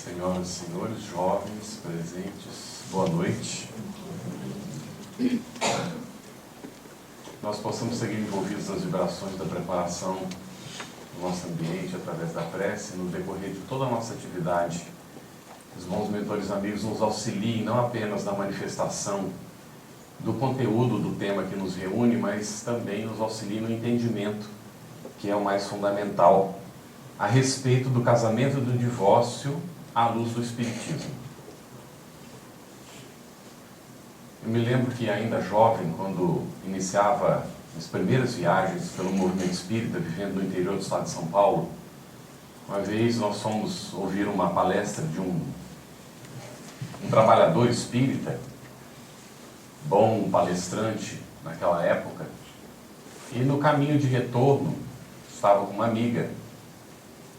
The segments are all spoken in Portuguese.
Senhoras e senhores, jovens presentes, boa noite. Nós possamos seguir envolvidos nas vibrações da preparação do nosso ambiente através da prece, no decorrer de toda a nossa atividade. Os bons mentores amigos nos auxiliem não apenas na manifestação do conteúdo do tema que nos reúne, mas também nos auxiliem no entendimento, que é o mais fundamental, a respeito do casamento e do divórcio à luz do Espiritismo. Eu me lembro que ainda jovem, quando iniciava as primeiras viagens pelo movimento espírita, vivendo no interior do estado de São Paulo, uma vez nós fomos ouvir uma palestra de um trabalhador espírita, bom palestrante naquela época, e no caminho de retorno estava com uma amiga,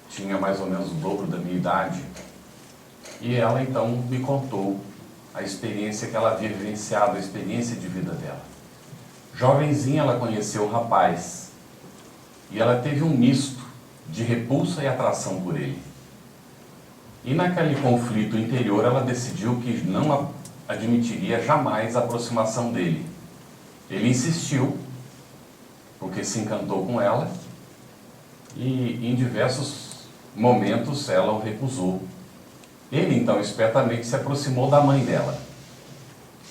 tinha mais ou menos o dobro da minha idade, e ela então me contou a experiência que ela havia vivenciado, a experiência de vida dela. Jovenzinha, ela conheceu o rapaz, e ela teve um misto de repulsa e atração por ele. E naquele conflito interior, ela decidiu que não admitiria jamais a aproximação dele. Ele insistiu, porque se encantou com ela, e em diversos momentos ela o recusou. Ele então espertamente se aproximou da mãe dela.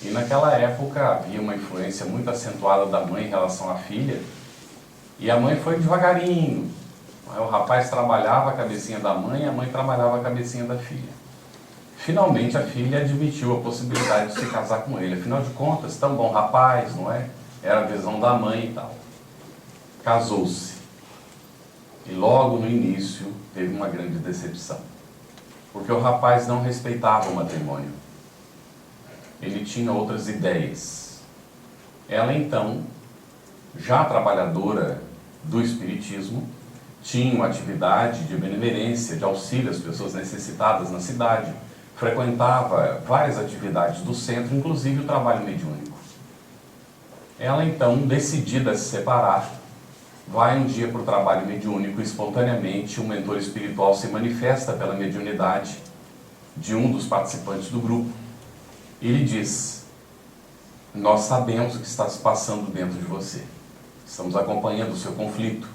E naquela época havia uma influência muito acentuada da mãe em relação à filha, e a mãe foi devagarinho. O rapaz trabalhava a cabecinha da mãe e a mãe trabalhava a cabecinha da filha. Finalmente a filha admitiu a possibilidade de se casar com ele. Afinal de contas, tão bom rapaz, não é? Era a visão da mãe e tal. Casou-se. E logo no início teve uma grande decepção. Porque o rapaz não respeitava o matrimônio. Ele tinha outras ideias. Ela então, já trabalhadora do Espiritismo, tinha uma atividade de benemerência, de auxílio às pessoas necessitadas na cidade, frequentava várias atividades do centro, inclusive o trabalho mediúnico. Ela então, decidida a se separar, vai um dia para o trabalho mediúnico e espontaneamente o mentor espiritual se manifesta pela mediunidade de um dos participantes do grupo. Ele diz: nós sabemos o que está se passando dentro de você. Estamos acompanhando o seu conflito.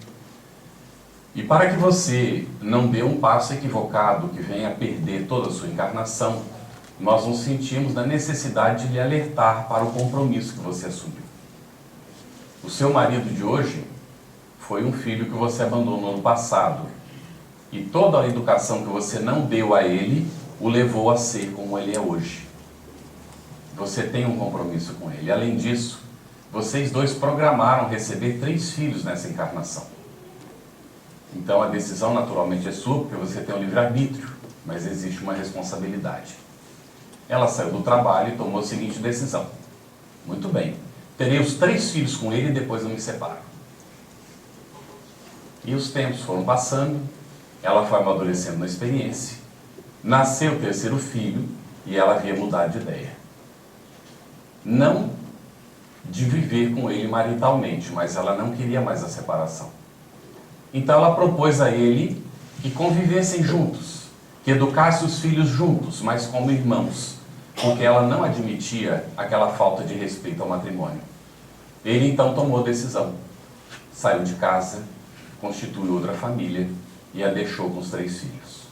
E para que você não dê um passo equivocado que venha a perder toda a sua encarnação, nós nos sentimos na necessidade de lhe alertar para o compromisso que você assumiu. O seu marido de hoje foi um filho que você abandonou no ano passado. E toda a educação que você não deu a ele, o levou a ser como ele é hoje. Você tem um compromisso com ele. Além disso, vocês dois programaram receber 3 filhos nessa encarnação. Então a decisão naturalmente é sua, porque você tem um livre-arbítrio, mas existe uma responsabilidade. Ela saiu do trabalho e tomou a seguinte decisão: muito bem, terei os 3 filhos com ele e depois eu me separo. E os tempos foram passando, ela foi amadurecendo na experiência, nasceu o 3º filho e ela havia mudado de ideia. Não de viver com ele maritalmente, mas ela não queria mais a separação. Então ela propôs a ele que convivessem juntos, que educasse os filhos juntos, mas como irmãos, porque ela não admitia aquela falta de respeito ao matrimônio. Ele então tomou a decisão, saiu de casa, constituiu outra família e a deixou com os 3 filhos.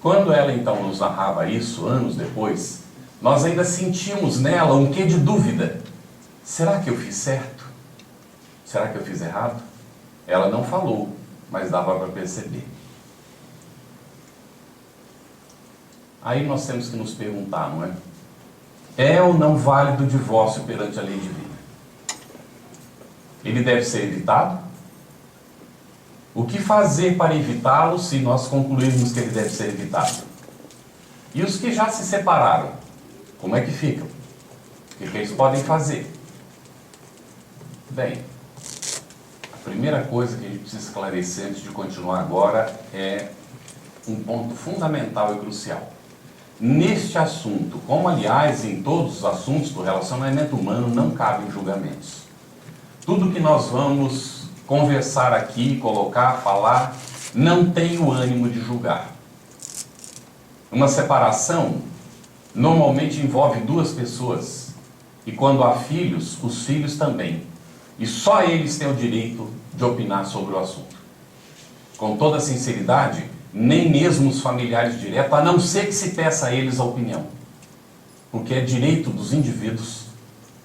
Quando ela então nos narrava isso, anos depois, nós ainda sentimos nela um quê de dúvida. Será que eu fiz certo? Será que eu fiz errado? Ela não falou, mas dava para perceber. Aí nós temos que nos perguntar, não é? É ou não válido o divórcio perante a lei divina? Ele deve ser evitado? O que fazer para evitá-lo se nós concluirmos que ele deve ser evitado? E os que já se separaram, como é que ficam? O que eles podem fazer? Bem, a primeira coisa que a gente precisa esclarecer antes de continuar agora é um ponto fundamental e crucial. Neste assunto, como aliás em todos os assuntos do relacionamento humano, não cabem julgamentos. Tudo que nós vamos conversar aqui, colocar, falar, não tem o ânimo de julgar. Uma separação normalmente envolve duas pessoas. E quando há filhos, os filhos também. E só eles têm o direito de opinar sobre o assunto. Com toda sinceridade, nem mesmo os familiares diretos, a não ser que se peça a eles a opinião. Porque é direito dos indivíduos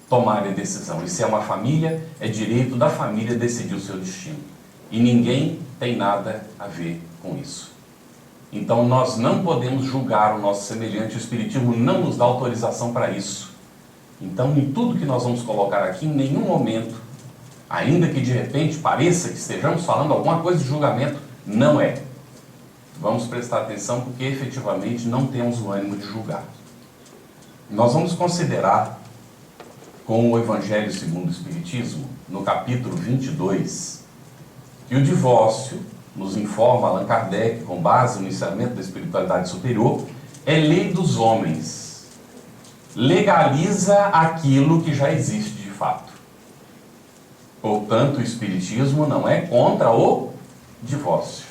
tomarem a decisão. E se é uma família, é direito da família decidir o seu destino. E ninguém tem nada a ver com isso. Então nós não podemos julgar o nosso semelhante, o Espiritismo não nos dá autorização para isso. Então em tudo que nós vamos colocar aqui, em nenhum momento, ainda que de repente pareça que estejamos falando alguma coisa de julgamento, não é. Vamos prestar atenção porque efetivamente não temos o ânimo de julgar. Nós vamos considerar com o Evangelho segundo o Espiritismo, no capítulo 22, que o divórcio, nos informa Allan Kardec, com base no ensinamento da espiritualidade superior, é lei dos homens. Legaliza aquilo que já existe de fato. Portanto, o Espiritismo não é contra o divórcio.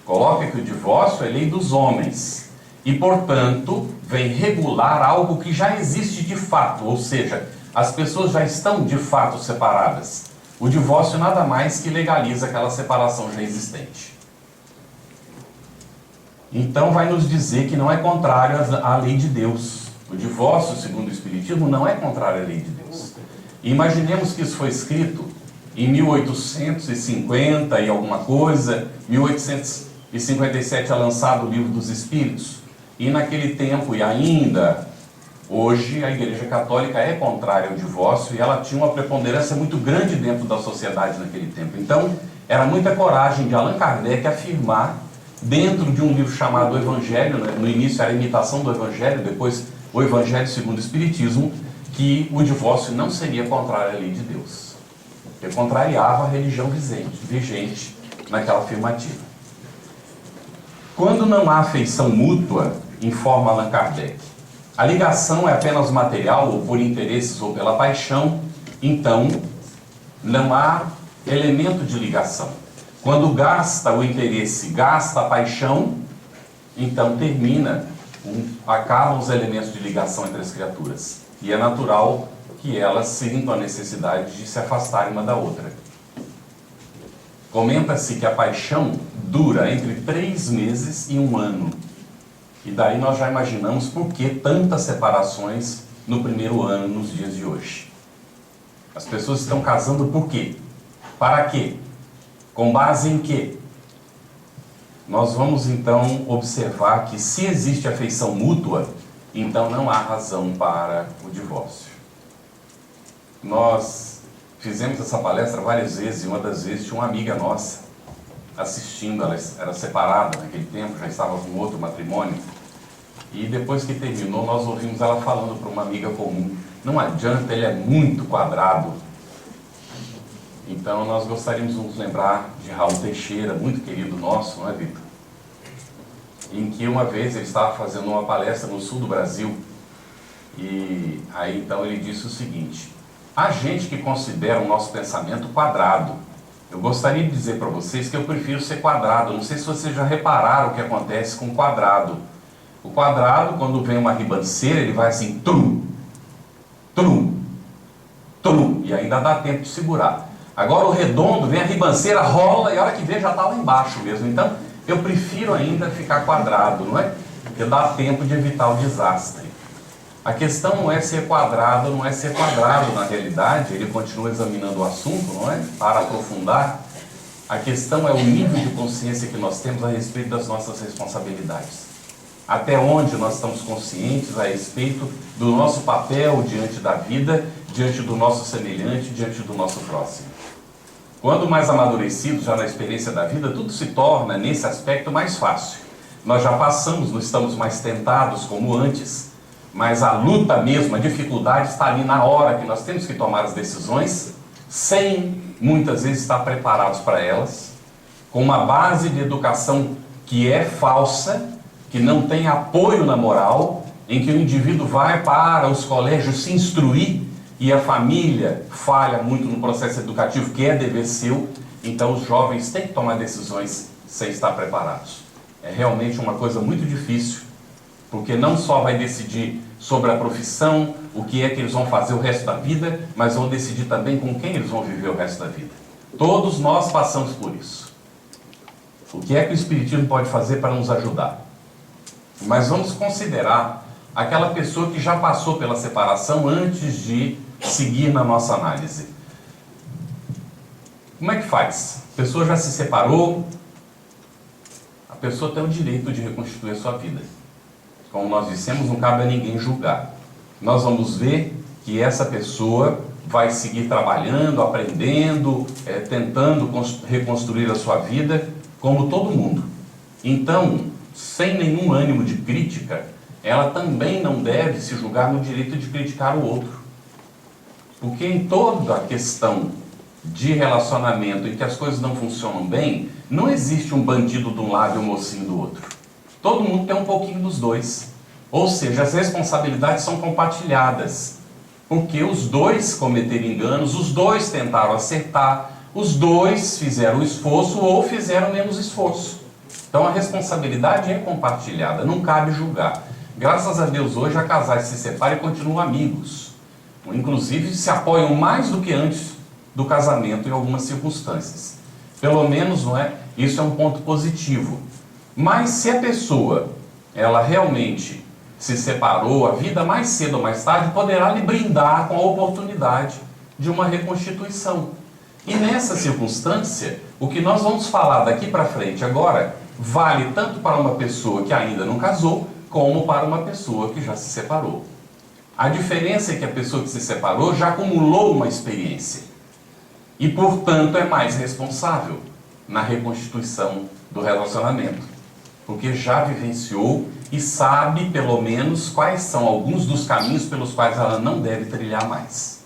Coloca que o divórcio é lei dos homens e, portanto, vem regular algo que já existe de fato, ou seja, as pessoas já estão de fato separadas. O divórcio nada mais que legaliza aquela separação já existente. Então vai nos dizer que não é contrário à lei de Deus. O divórcio, segundo o Espiritismo, não é contrário à lei de Deus. E imaginemos que isso foi escrito em 1850 e alguma coisa, 1857 é lançado o Livro dos Espíritos, e naquele tempo e ainda hoje a Igreja Católica é contrária ao divórcio e ela tinha uma preponderância muito grande dentro da sociedade naquele tempo. Então era muita coragem de Allan Kardec afirmar, dentro de um livro chamado O Evangelho, né? No início era a imitação do Evangelho, depois o Evangelho segundo o Espiritismo, que o divórcio não seria contrário à lei de Deus, porque contrariava a religião vigente naquela afirmativa. Quando não há afeição mútua, informa Allan Kardec, a ligação é apenas material, ou por interesses ou pela paixão, então não há elemento de ligação. Quando gasta o interesse, gasta a paixão, então acabam os elementos de ligação entre as criaturas. E é natural que elas sintam a necessidade de se afastarem uma da outra. Comenta-se que a paixão dura entre 3 meses e 1 ano. E daí nós já imaginamos por que tantas separações no primeiro ano, nos dias de hoje. As pessoas estão casando por quê? Para quê? Com base em quê? Nós vamos então observar que se existe afeição mútua, então não há razão para o divórcio. Nós fizemos essa palestra várias vezes e uma das vezes tinha uma amiga nossa assistindo, ela era separada naquele tempo, já estava com outro matrimônio, e depois que terminou nós ouvimos ela falando para uma amiga comum, não adianta, ele é muito quadrado. Então nós gostaríamos de nos lembrar de Raul Teixeira, muito querido nosso, não é, Vitor? Em que uma vez ele estava fazendo uma palestra no sul do Brasil, e aí então ele disse o seguinte: há gente que considera o nosso pensamento quadrado. Eu gostaria de dizer para vocês que eu prefiro ser quadrado. Não sei se vocês já repararam o que acontece com o quadrado. O quadrado, quando vem uma ribanceira, ele vai assim, trum, trum, trum, e ainda dá tempo de segurar. Agora o redondo, vem a ribanceira, rola, e a hora que vê já está lá embaixo mesmo. Então, eu prefiro ainda ficar quadrado, não é? Porque dá tempo de evitar o desastre. A questão não é ser quadrado, não é ser quadrado na realidade, ele continua examinando o assunto, não é? Para aprofundar. A questão é o nível de consciência que nós temos a respeito das nossas responsabilidades. Até onde nós estamos conscientes a respeito do nosso papel diante da vida, diante do nosso semelhante, diante do nosso próximo. Quando mais amadurecidos já na experiência da vida, tudo se torna, nesse aspecto, mais fácil. Nós já passamos, não estamos mais tentados como antes, mas a luta mesmo, a dificuldade está ali na hora que nós temos que tomar as decisões, sem muitas vezes estar preparados para elas, com uma base de educação que é falsa, que não tem apoio na moral, em que o indivíduo vai para os colégios se instruir e a família falha muito no processo educativo, que é dever seu. Então os jovens têm que tomar decisões sem estar preparados. É realmente uma coisa muito difícil Porque não só vai decidir sobre a profissão, o que é que eles vão fazer o resto da vida, mas vão decidir também com quem eles vão viver o resto da vida. Todos nós passamos por isso. O que é que o Espiritismo pode fazer para nos ajudar? Mas vamos considerar aquela pessoa que já passou pela separação antes de seguir na nossa análise. Como é que faz? A pessoa já se separou, a pessoa tem o direito de reconstituir a sua vida. Como nós dissemos, não cabe a ninguém julgar. Nós vamos ver que essa pessoa vai seguir trabalhando, aprendendo, tentando reconstruir a sua vida, como todo mundo. Então, sem nenhum ânimo de crítica, ela também não deve se julgar no direito de criticar o outro. Porque em toda a questão de relacionamento em que as coisas não funcionam bem, não existe um bandido de um lado e um mocinho do outro. Todo mundo tem um pouquinho dos dois. Ou seja, as responsabilidades são compartilhadas. Porque os dois cometeram enganos, os dois tentaram acertar, os dois fizeram esforço ou fizeram menos esforço. Então a responsabilidade é compartilhada, não cabe julgar. Graças a Deus hoje há casais se separam e continuam amigos. Inclusive se apoiam mais do que antes do casamento em algumas circunstâncias. Pelo menos, não é? Isso é um ponto positivo. Mas se a pessoa, ela realmente se separou, a vida mais cedo ou mais tarde poderá lhe brindar com a oportunidade de uma reconstituição. E nessa circunstância, o que nós vamos falar daqui para frente agora, vale tanto para uma pessoa que ainda não casou, como para uma pessoa que já se separou. A diferença é que a pessoa que se separou já acumulou uma experiência e, portanto, é mais responsável na reconstituição do relacionamento, porque já vivenciou e sabe, pelo menos, quais são alguns dos caminhos pelos quais ela não deve trilhar mais.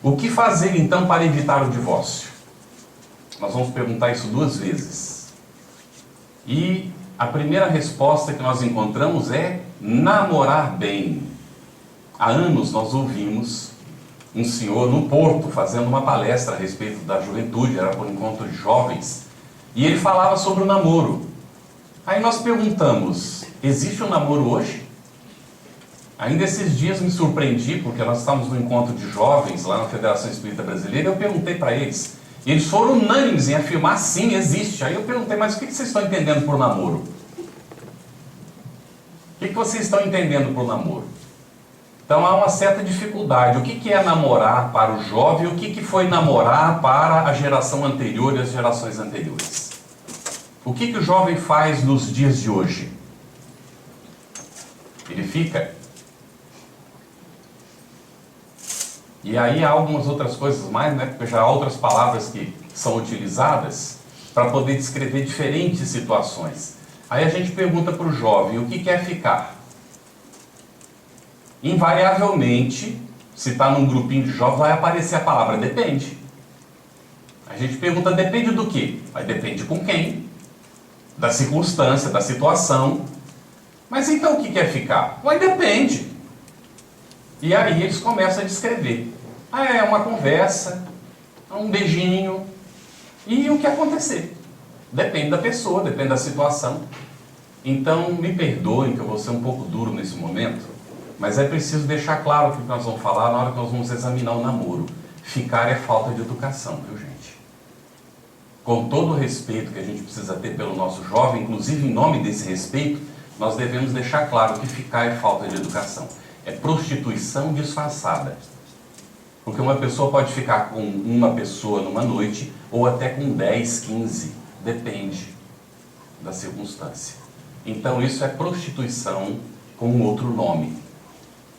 O que fazer, então, para evitar o divórcio? Nós vamos perguntar isso 2 vezes. E a primeira resposta que nós encontramos é namorar bem. Há anos nós ouvimos um senhor no Porto fazendo uma palestra a respeito da juventude, era por encontro de jovens, e ele falava sobre o namoro. Aí nós perguntamos, existe um namoro hoje? Ainda esses dias me surpreendi, porque nós estávamos no encontro de jovens lá na Federação Espírita Brasileira, e eu perguntei para eles, e eles foram unânimes em afirmar, sim, existe. Aí eu perguntei, mas o que vocês estão entendendo por namoro? O que vocês estão entendendo por namoro? Então há uma certa dificuldade. O que é namorar para o jovem? O que foi namorar para a geração anterior e as gerações anteriores? O que o jovem faz nos dias de hoje? Ele fica. E aí há algumas outras coisas mais, né? Porque já há outras palavras que são utilizadas para poder descrever diferentes situações. Aí a gente pergunta para o jovem, o que é ficar? Invariavelmente, se está num grupinho de jovens, vai aparecer a palavra depende. A gente pergunta, depende do quê? Vai depende com quem? Da circunstância, da situação. Mas então o que é ficar? Vai depende. E aí eles começam a descrever. É uma conversa, um beijinho, e o que acontecer. Depende da pessoa, depende da situação. Então, me perdoem que eu vou ser um pouco duro nesse momento, mas é preciso deixar claro o que nós vamos falar na hora que nós vamos examinar o namoro. Ficar é falta de educação, viu gente? Com todo o respeito que a gente precisa ter pelo nosso jovem, inclusive em nome desse respeito, nós devemos deixar claro que ficar é falta de educação. É prostituição disfarçada. Porque uma pessoa pode ficar com uma pessoa numa noite, ou até com 10, 15, depende da circunstância. Então isso é prostituição com um outro nome.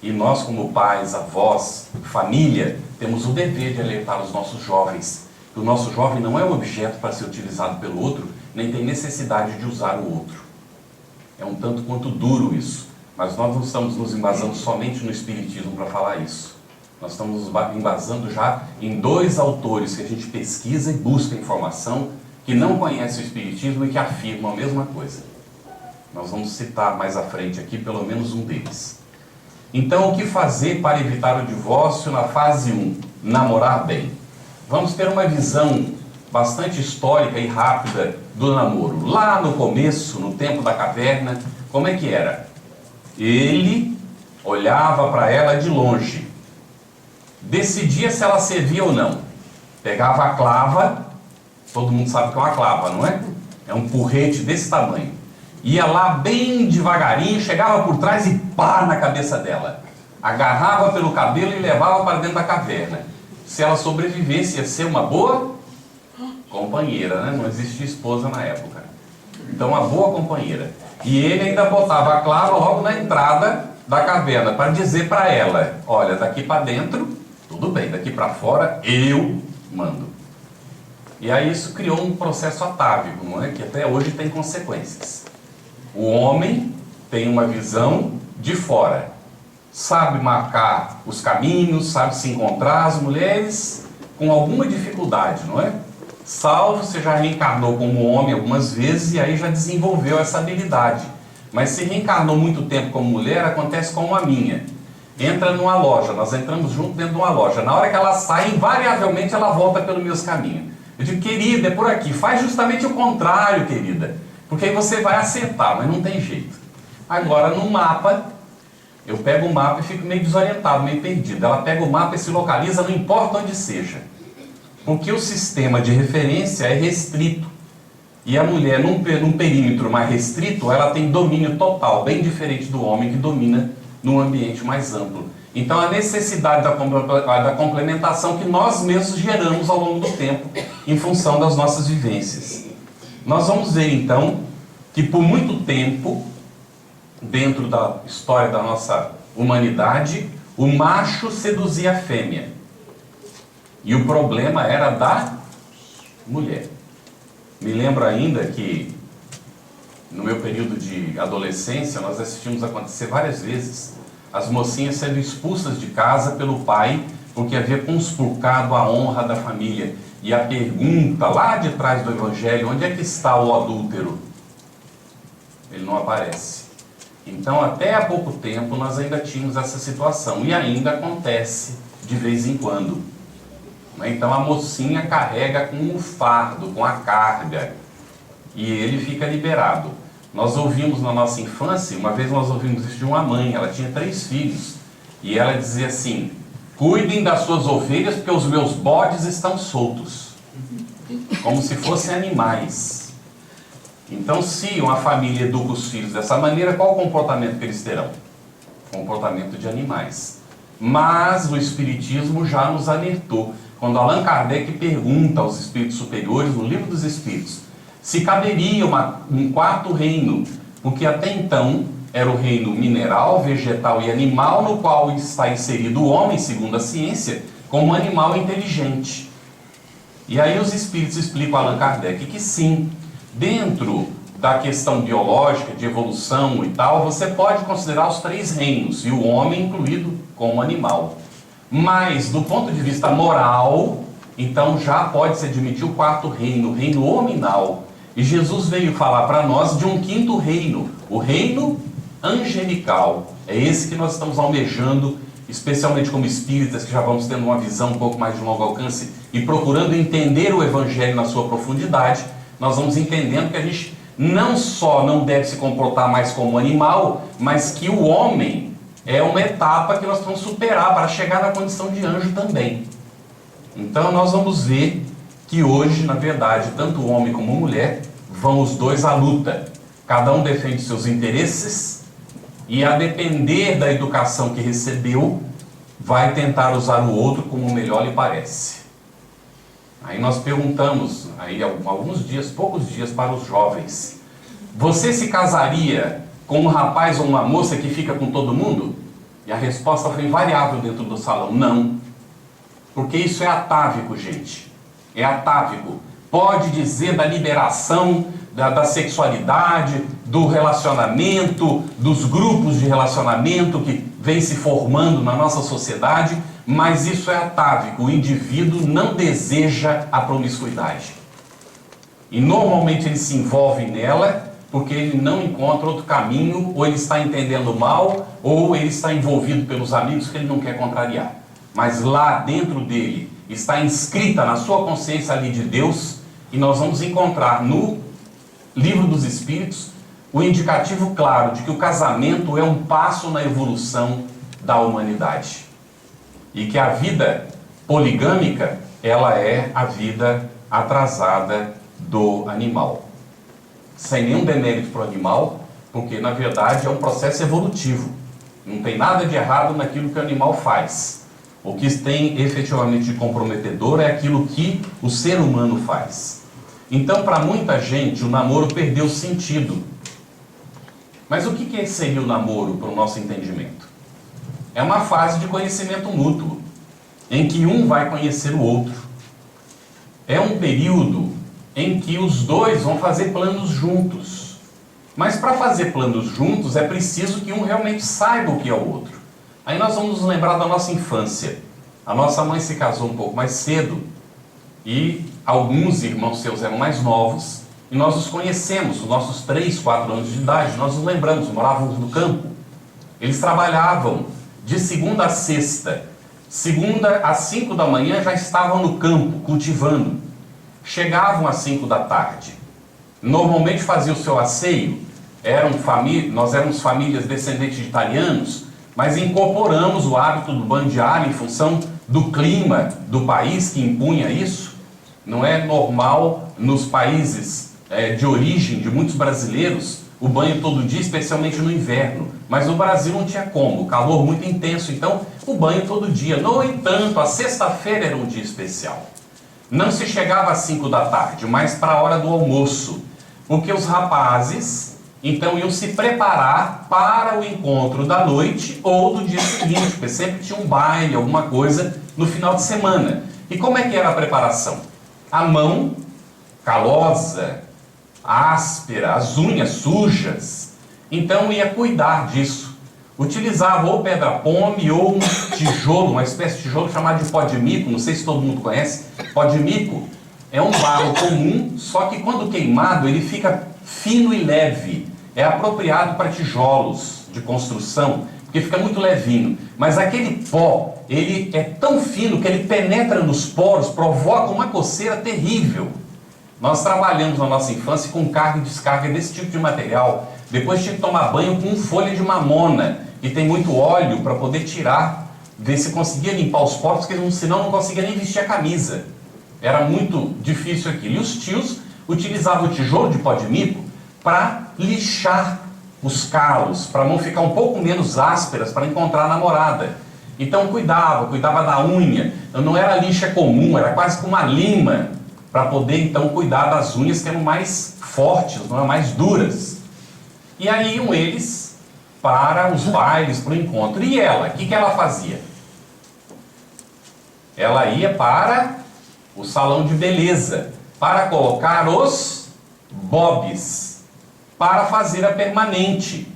E nós, como pais, avós, família, temos o dever de alertar os nossos jovens que o nosso jovem não é um objeto para ser utilizado pelo outro, nem tem necessidade de usar o outro. É um tanto quanto duro isso, mas nós não estamos nos embasando somente no Espiritismo para falar isso. Nós estamos nos embasando já em 2 autores que a gente pesquisa e busca informação, que não conhecem o Espiritismo e que afirmam a mesma coisa. Nós vamos citar mais à frente aqui pelo menos um deles. Então, o que fazer para evitar o divórcio na fase 1? Namorar bem. Vamos ter uma visão, bastante histórica e rápida do namoro. Lá no começo, no tempo da caverna, como é que era? Ele olhava para ela de longe, decidia se ela servia ou não. Pegava a clava, todo mundo sabe que é uma clava, não é? É um porrete desse tamanho. Ia lá bem devagarinho, chegava por trás e pá na cabeça dela. Agarrava pelo cabelo e levava para dentro da caverna. Se ela sobrevivesse, ia ser uma boa companheira, né? Não existia esposa na época. Então, uma boa companheira. E ele ainda botava a clava logo na entrada da caverna, para dizer para ela: olha, daqui para dentro, tudo bem, daqui para fora, eu mando. E aí isso criou um processo atávico, não é? Que até hoje tem consequências. O homem tem uma visão de fora, sabe marcar os caminhos, sabe se encontrar. As mulheres com alguma dificuldade, não é? Salvo você já reencarnou como homem algumas vezes e aí já desenvolveu essa habilidade. Mas se reencarnou muito tempo como mulher, acontece como a minha. Entra numa loja, nós entramos junto dentro de uma loja. Na hora que ela sai, invariavelmente ela volta pelos meus caminhos. Eu digo: querida, é por aqui. Faz justamente o contrário, querida. Porque aí você vai acertar, mas não tem jeito. Agora, no mapa, eu pego o mapa e fico meio desorientado, meio perdido. Ela pega o mapa e se localiza, não importa onde seja. Porque o sistema de referência é restrito. E a mulher, num perímetro mais restrito, ela tem domínio total, bem diferente do homem que domina num ambiente mais amplo. Então, a necessidade da complementação que nós mesmos geramos ao longo do tempo, em função das nossas vivências. Nós vamos ver, então, que por muito tempo, dentro da história da nossa humanidade, o macho seduzia a fêmea. E o problema era da mulher. Me lembro ainda que, no meu período de adolescência, nós assistimos acontecer várias vezes as mocinhas sendo expulsas de casa pelo pai, porque havia conspurcado a honra da família. E a pergunta lá de trás do Evangelho: onde é que está o adúltero? Ele não aparece. Então, até há pouco tempo, nós ainda tínhamos essa situação. E ainda acontece de vez em quando. Então, a mocinha carrega com o fardo, com a carga. E ele fica liberado. Nós ouvimos na nossa infância, uma vez nós ouvimos isso de uma mãe. Ela tinha 3 filhos. E ela dizia assim: cuidem das suas ovelhas, porque os meus bodes estão soltos. Como se fossem animais. Então, se uma família educa os filhos dessa maneira, qual o comportamento que eles terão? Comportamento de animais. Mas o Espiritismo já nos alertou. Quando Allan Kardec pergunta aos espíritos superiores, no Livro dos Espíritos, se caberia um 4º reino, porque até então era o reino mineral, vegetal e animal, no qual está inserido o homem, segundo a ciência, como um animal inteligente. E aí os espíritos explicam a Allan Kardec que sim, dentro da questão biológica, de evolução e tal, você pode considerar os 3 reinos, e o homem incluído como animal. Mas, do ponto de vista moral, então já pode-se admitir o 4º reino, o reino hominal. E Jesus veio falar para nós de um 5º reino, o reino angelical. É esse que nós estamos almejando, especialmente como espíritas, que já vamos tendo uma visão um pouco mais de longo alcance e procurando entender o Evangelho na sua profundidade. Nós vamos entendendo que a gente não só não deve se comportar mais como animal, mas que o homem é uma etapa que nós vamos superar para chegar na condição de anjo também. Então nós vamos ver que hoje, na verdade, tanto o homem como a mulher vão os dois à luta. Cada um defende seus interesses e, a depender da educação que recebeu, vai tentar usar o outro como melhor lhe parece. Aí nós perguntamos, aí alguns dias, poucos dias, para os jovens: você se casaria com um rapaz ou uma moça que fica com todo mundo? E a resposta foi invariável dentro do salão: não. Porque isso é atávico, gente. É atávico. Pode dizer da liberação da sexualidade, do relacionamento, dos grupos de relacionamento que vem se formando na nossa sociedade, mas isso é atávico. O indivíduo não deseja a promiscuidade. E normalmente ele se envolve nela porque ele não encontra outro caminho, ou ele está entendendo mal, ou ele está envolvido pelos amigos que ele não quer contrariar. Mas lá dentro dele está inscrita na sua consciência ali de Deus e nós vamos encontrar no Livro dos Espíritos o indicativo claro de que o casamento é um passo na evolução da humanidade. E que a vida poligâmica, ela é a vida atrasada do animal. Sem nenhum demérito para o animal, porque na verdade é um processo evolutivo. Não tem nada de errado naquilo que o animal faz. O que tem efetivamente de comprometedor é aquilo que o ser humano faz. Então, para muita gente, o namoro perdeu sentido. Mas o que seria o namoro para o nosso entendimento? É uma fase de conhecimento mútuo, em que um vai conhecer o outro. É um período em que os dois vão fazer planos juntos. Mas para fazer planos juntos é preciso que um realmente saiba o que é o outro. Aí nós vamos nos lembrar da nossa infância. A nossa mãe se casou um pouco mais cedo e alguns irmãos seus eram mais novos e nós os conhecemos, os nossos 3, 4 anos de idade, nós nos lembramos, morávamos no campo. Eles trabalhavam de segunda a sexta. Segunda às 5 da manhã já estavam no campo, cultivando. Chegavam às 5 da tarde. Normalmente faziam o seu asseio. Nós éramos famílias descendentes de italianos, mas incorporamos o hábito do banho diário em função do clima do país que impunha isso. Não é normal nos países de origem de muitos brasileiros o banho todo dia, especialmente no inverno. Mas no Brasil não tinha como, o calor muito intenso, então o banho todo dia. No entanto, a sexta-feira era um dia especial. Não se chegava às 5 da tarde, mas para a hora do almoço, porque os rapazes então iam se preparar para o encontro da noite ou do dia seguinte, porque sempre tinha um baile, alguma coisa no final de semana. E como é que era a preparação? A mão calosa, áspera, as unhas sujas, então ia cuidar disso. Utilizava ou pedra-pome ou um tijolo, uma espécie de tijolo chamado de pó de mico, não sei se todo mundo conhece. Pó de mico é um barro comum, só que quando queimado ele fica fino e leve. É apropriado para tijolos de construção, porque fica muito levinho. Mas aquele pó, ele é tão fino que ele penetra nos poros, provoca uma coceira terrível. Nós trabalhamos na nossa infância com carga e descarga desse tipo de material. Depois tinha que tomar banho com folha de mamona, que tem muito óleo para poder tirar, ver se conseguia limpar os poros, porque senão não conseguia nem vestir a camisa. Era muito difícil aquilo. E os tios utilizavam o tijolo de pó de mico para lixar os calos, para a mão ficar um pouco menos ásperas, para encontrar a namorada. Então cuidava da unha. Não era lixa comum, era quase como uma lima, para poder então cuidar das unhas que eram mais fortes, não eram mais duras. E aí iam eles para os bailes, para o encontro. E ela, o que ela fazia? Ela ia para o salão de beleza, para colocar os bobs, para fazer a permanente.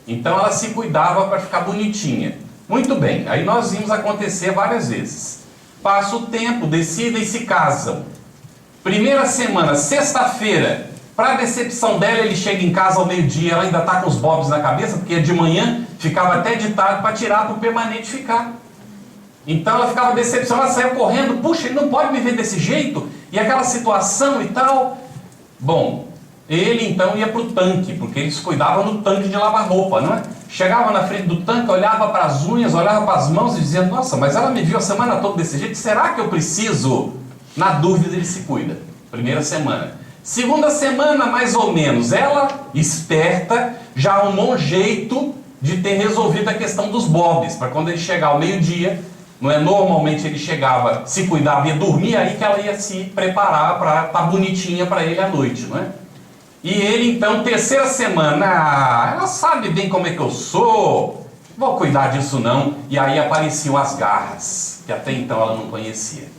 Então ela se cuidava para ficar bonitinha. Muito bem, aí nós vimos acontecer várias vezes. Passa o tempo, decidem e se casam. Primeira semana, sexta-feira, para decepção dela, ele chega em casa ao meio-dia, ela ainda está com os bobs na cabeça, porque de manhã ficava até de tarde para tirar para o permanente ficar. Então ela ficava decepcionada, ela saiu correndo, puxa, ele não pode me ver desse jeito, e aquela situação e tal. Bom, ele então ia para o tanque, porque eles cuidavam do tanque de lavar roupa, não é? Chegava na frente do tanque, olhava para as unhas, olhava para as mãos e dizia, nossa, mas ela me viu a semana toda desse jeito, será que eu preciso? Na dúvida ele se cuida. Primeira semana. Segunda semana, mais ou menos, ela, esperta, já arrumou um jeito de ter resolvido a questão dos bobs, para quando ele chegar ao meio-dia, não é? Normalmente ele chegava, se cuidava, ia dormir, aí que ela ia se preparar para estar bonitinha para ele à noite, não é? E ele então, terceira semana, ela sabe bem como é que eu sou, vou cuidar disso não. E aí apareciam as garras, que até então ela não conhecia.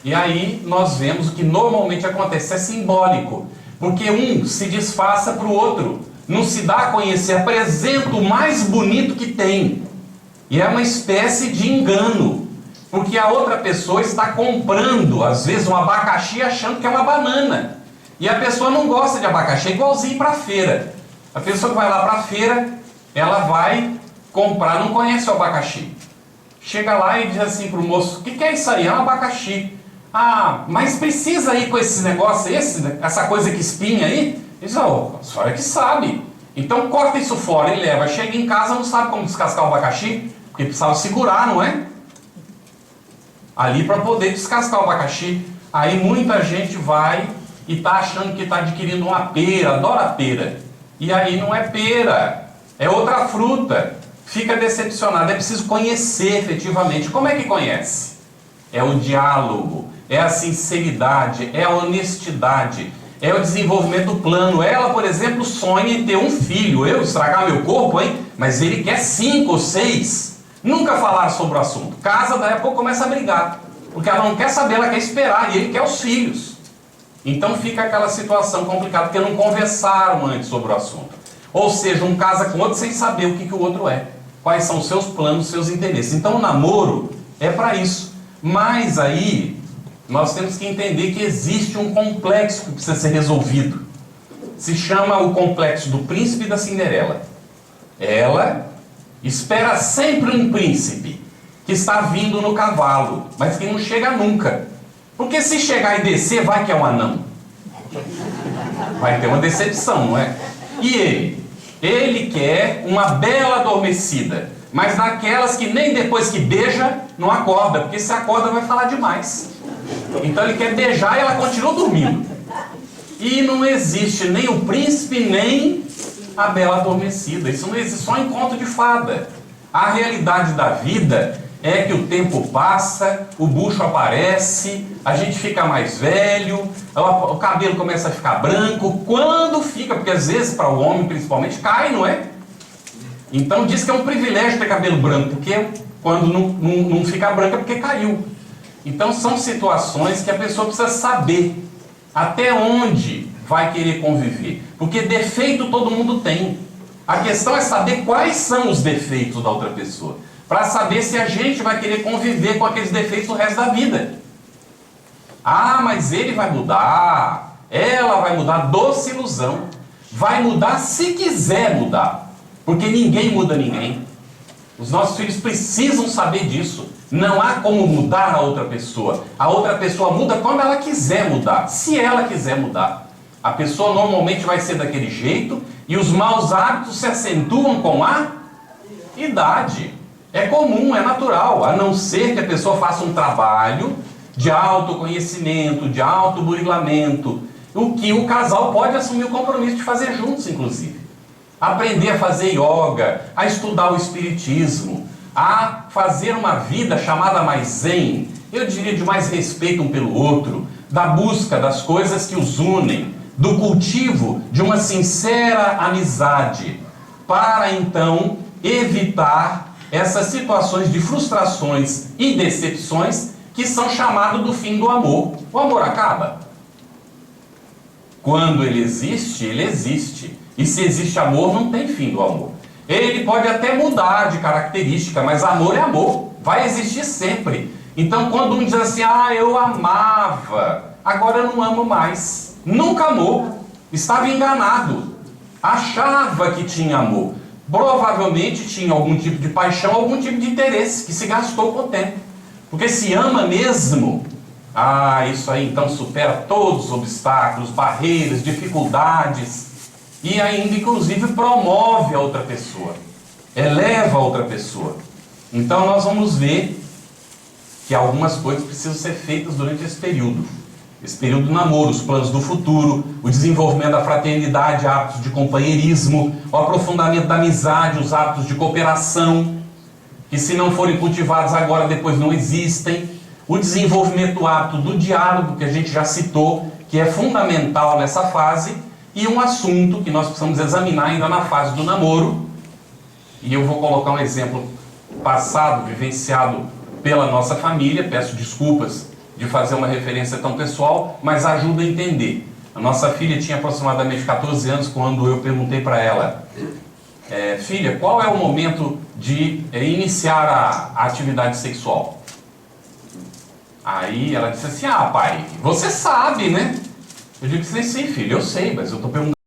E aí nós vemos o que normalmente acontece, é simbólico, porque um se disfarça para o outro, não se dá a conhecer, apresenta o mais bonito que tem. E é uma espécie de engano, porque a outra pessoa está comprando, às vezes, um abacaxi achando que é uma banana. E a pessoa não gosta de abacaxi, é igualzinho para a feira. A pessoa que vai lá para a feira, ela vai comprar, não conhece o abacaxi. Chega lá e diz assim para o moço, o que é isso aí? É um abacaxi. Ah, mas precisa ir com esse negócio, essa coisa que espinha aí? Ele diz, oh, a senhora que sabe. Então corta isso fora e leva. Chega em casa, não sabe como descascar o abacaxi, porque precisava segurar, não é? Ali para poder descascar o abacaxi. Aí muita gente vai e está achando que está adquirindo uma pera, adora pera. E aí não é pera, é outra fruta. Fica decepcionado. É preciso conhecer efetivamente. Como é que conhece? É o diálogo, é a sinceridade, é a honestidade, é o desenvolvimento plano. Ela, por exemplo, sonha em ter um filho. Eu estragar meu corpo, hein? Mas ele quer 5 ou 6. Nunca falaram sobre o assunto. Casa, daí a pouco começa a brigar. Porque ela não quer saber, ela quer esperar. E ele quer os filhos. Então fica aquela situação complicada, porque não conversaram antes sobre o assunto. Ou seja, um casa com o outro sem saber o que o outro é. Quais são os seus planos, os seus interesses. Então o namoro é para isso. Mas aí nós temos que entender que existe um complexo que precisa ser resolvido. Se chama o complexo do príncipe e da Cinderela. Ela espera sempre um príncipe que está vindo no cavalo, mas que não chega nunca. Porque se chegar e descer, vai que é um anão. Vai ter uma decepção, não é? E ele? Ele quer uma bela adormecida, mas daquelas que nem depois que beija, não acorda, porque se acorda vai falar demais. Então ele quer beijar e ela continua dormindo. E não existe nem o príncipe, nem a bela adormecida. Isso não existe, só encontro de fada. A realidade da vida é que o tempo passa, o bucho aparece, a gente fica mais velho, o cabelo começa a ficar branco. Quando fica, porque às vezes para o homem principalmente cai, não é? Então diz que é um privilégio ter cabelo branco, porque quando não fica branco é porque caiu. Então são situações que a pessoa precisa saber até onde vai querer conviver, porque defeito todo mundo tem. A questão é saber quais são os defeitos da outra pessoa, para saber se a gente vai querer conviver com aqueles defeitos o resto da vida. Ah, mas ele vai mudar, ela vai mudar, doce ilusão. Vai mudar se quiser mudar, porque ninguém muda ninguém. Os nossos filhos precisam saber disso. Não há como mudar a outra pessoa. A outra pessoa muda quando ela quiser mudar, se ela quiser mudar. A pessoa normalmente vai ser daquele jeito e os maus hábitos se acentuam com a idade. É comum, é natural, a não ser que a pessoa faça um trabalho de autoconhecimento, de autoburilamento, o que o casal pode assumir o compromisso de fazer juntos, inclusive. Aprender a fazer yoga, a estudar o espiritismo, a fazer uma vida chamada mais zen, eu diria de mais respeito um pelo outro, da busca das coisas que os unem, do cultivo de uma sincera amizade, para então evitar essas situações de frustrações e decepções que são chamadas do fim do amor. O amor acaba? Quando ele existe, ele existe. E se existe amor, não tem fim do amor. Ele pode até mudar de característica, mas amor é amor, vai existir sempre. Então quando um diz assim, ah, eu amava, agora eu não amo mais. Nunca amou, estava enganado, achava que tinha amor. Provavelmente tinha algum tipo de paixão, algum tipo de interesse que se gastou com o tempo. Porque se ama mesmo, isso aí então supera todos os obstáculos, barreiras, dificuldades, e ainda inclusive promove a outra pessoa, eleva a outra pessoa. Então nós vamos ver que algumas coisas precisam ser feitas durante esse período do namoro, os planos do futuro, o desenvolvimento da fraternidade, hábitos de companheirismo, o aprofundamento da amizade, os hábitos de cooperação, que se não forem cultivados agora, depois não existem, o desenvolvimento do hábito do diálogo, que a gente já citou, que é fundamental nessa fase, e um assunto que nós precisamos examinar ainda na fase do namoro, e eu vou colocar um exemplo passado, vivenciado pela nossa família, peço desculpas de fazer uma referência tão pessoal, mas ajuda a entender. A nossa filha tinha aproximadamente 14 anos quando eu perguntei para ela, filha, qual é o momento de iniciar a atividade sexual? Aí ela disse assim, pai, você sabe, né? Eu digo, sim, filho, eu sei, mas eu estou perguntando